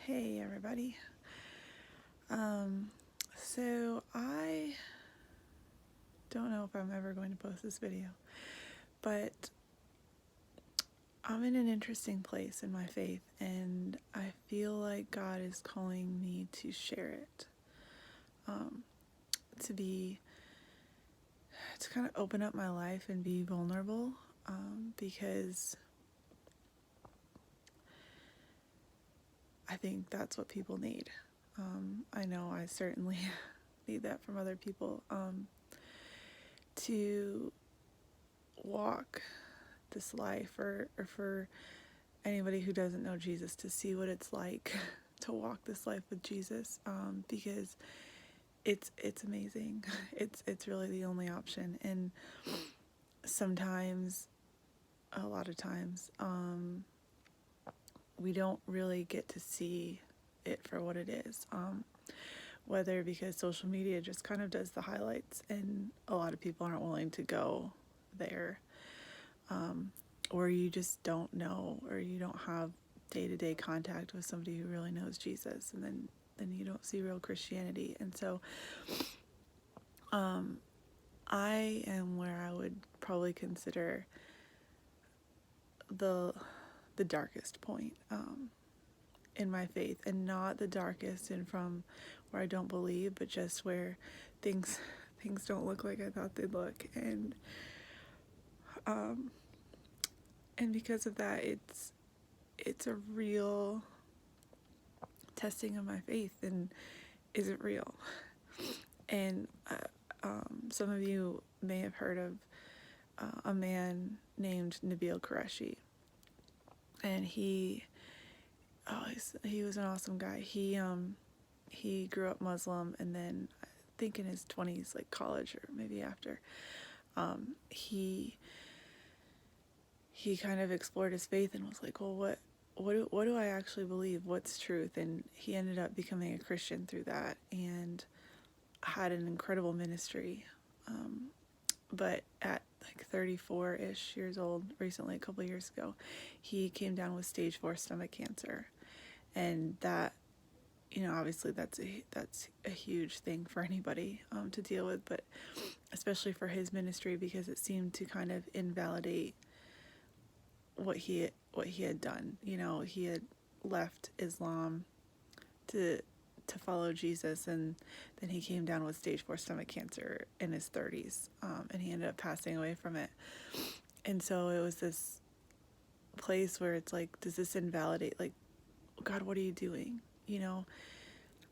Hey everybody. So I don't know if I'm ever going to post this video, but I'm in an interesting place in my faith and I feel like God is calling me to share it. Um, to be, to kind of open up my life and be vulnerable, because I think that's what people need. I know I certainly need that from other people, to walk this life, or for anybody who doesn't know Jesus to see what it's like to walk this life with Jesus, because it's amazing. It's really the only option, and sometimes, a lot of times, we don't really get to see it for what it is. Whether because social media just kind of does the highlights, and a lot of people aren't willing to go there, or you just don't know, or you don't have day-to-day contact with somebody who really knows Jesus, and then you don't see real Christianity. And so I am where I would probably consider the darkest point, in my faith, and not the darkest and from where I don't believe, but just where things don't look like I thought they'd look, and because of that, it's a real testing of my faith, and is it real? And some of you may have heard of a man named Nabeel Qureshi, and he was an awesome guy. He grew up Muslim, and then I think in his 20s, like college or maybe after, he kind of explored his faith and was like, well, what do I actually believe? What's truth? And he ended up becoming a Christian through that, and had an incredible ministry. But at like 34-ish years old, recently, a couple of years ago, he came down with stage 4 stomach cancer. And that, obviously that's a huge thing for anybody to deal with, but especially for his ministry, because it seemed to kind of invalidate what he had done. He had left Islam to follow Jesus, and then he came down with stage 4 stomach cancer in his 30s, and he ended up passing away from it. And so it was this place where it's like, does this invalidate, like, God, what are you doing?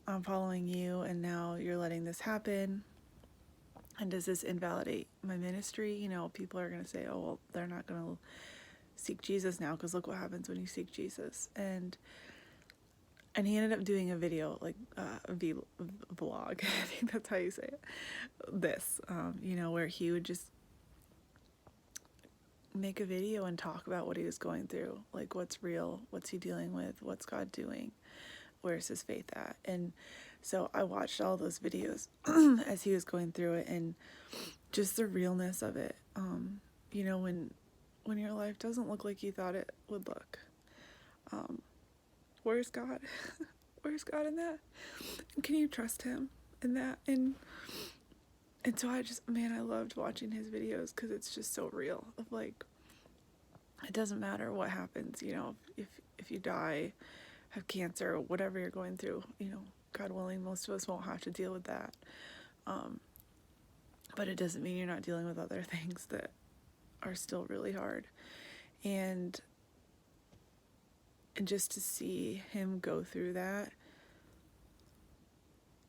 I'm following you, and now you're letting this happen. And does this invalidate my ministry? People are going to say, oh, well, they're not going to seek Jesus now, because look what happens when you seek Jesus. And he ended up doing a video, like a vlog, I think that's how you say it, where he would just make a video and talk about what he was going through, like what's real, what's he dealing with, what's God doing, where's his faith at. And so I watched all those videos as he was going through it, and just the realness of it. When your life doesn't look like you thought it would look, where's God? Where's God in that? And can you trust him in that? And so I loved watching his videos, because it's just so real, of like, it doesn't matter what happens, if you die, have cancer, whatever you're going through, God willing, most of us won't have to deal with that. But it doesn't mean you're not dealing with other things that are still really hard. And just to see him go through that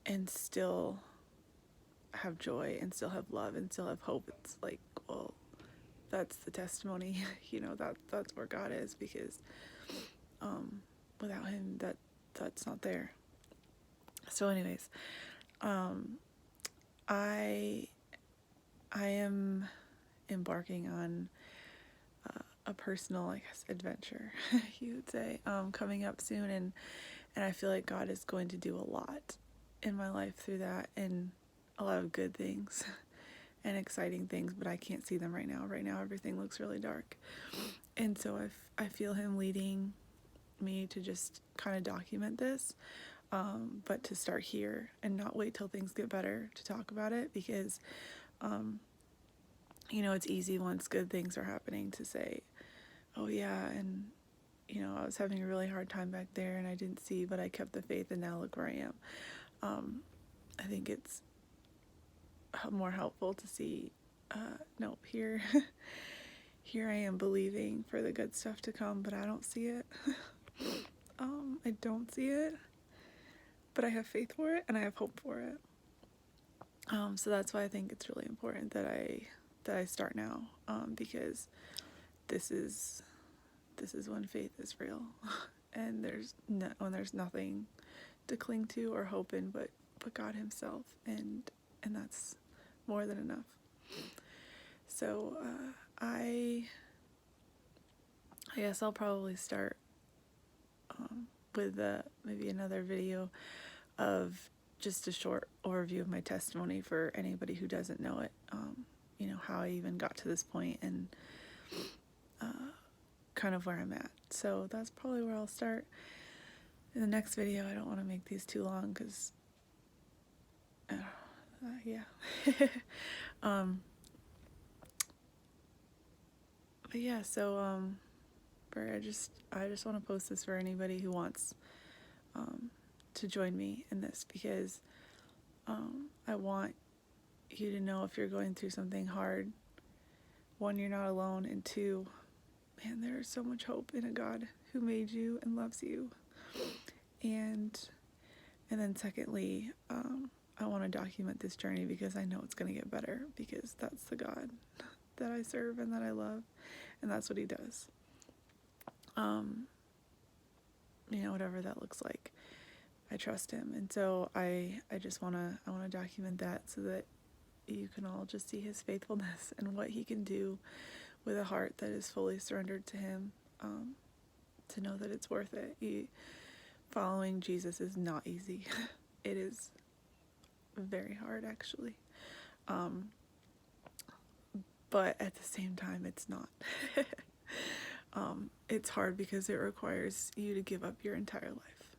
and still have joy, and still have love, and still have hope, it's like, well, that's the testimony. That's where God is, because without him, that's not there. So anyways, I am embarking on a personal, I guess, adventure, you would say, coming up soon, and I feel like God is going to do a lot in my life through that, and a lot of good things and exciting things, but I can't see them right now. Right now, everything looks really dark, and so I feel him leading me to just kind of document this, but to start here and not wait till things get better to talk about it, because it's easy once good things are happening to say, oh yeah, and I was having a really hard time back there and I didn't see, but I kept the faith and now look where I am. I think it's more helpful to see, no, here I am believing for the good stuff to come, but I don't see it. I don't see it, but I have faith for it and I have hope for it. So that's why I think it's really important that I start now, because this is when faith is real, and when there's nothing to cling to or hope in but God Himself, and that's more than enough. So I guess I'll probably start with maybe another video of just a short overview of my testimony for anybody who doesn't know it, how I even got to this point, and kind of where I'm at. So that's probably where I'll start. In the next video, I don't want to make these too long because yeah. But yeah, so I just want to post this for anybody who wants to join me in this, because I want you to know, if you're going through something hard, one, you're not alone, and two, man, there is so much hope in a God who made you and loves you. And then secondly, I want to document this journey because I know it's going to get better, because that's the God that I serve and that I love, and that's what He does. Whatever that looks like, I trust Him. And so I just want to document that so that you can all just see His faithfulness and what He can do with a heart that is fully surrendered to Him, to know that it's worth it. Following Jesus is not easy. It is very hard, actually. But at the same time, it's not. It's hard because it requires you to give up your entire life.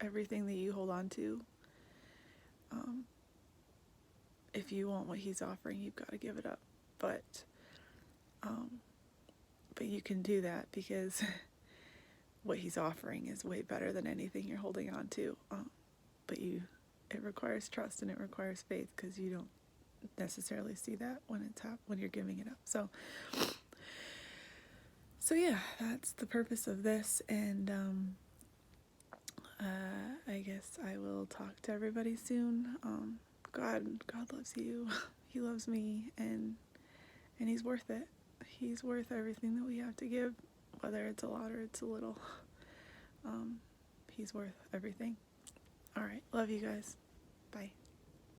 Everything that you hold on to, if you want what He's offering, you've got to give it up. But you can do that because what He's offering is way better than anything you're holding on to. But it requires trust and it requires faith, because you don't necessarily see that when you're giving it up. So yeah, that's the purpose of this, and I guess I will talk to everybody soon. God loves you. He loves me, and He's worth it. He's worth everything that we have to give, whether it's a lot or it's a little. He's worth everything. All right, love you guys. Bye.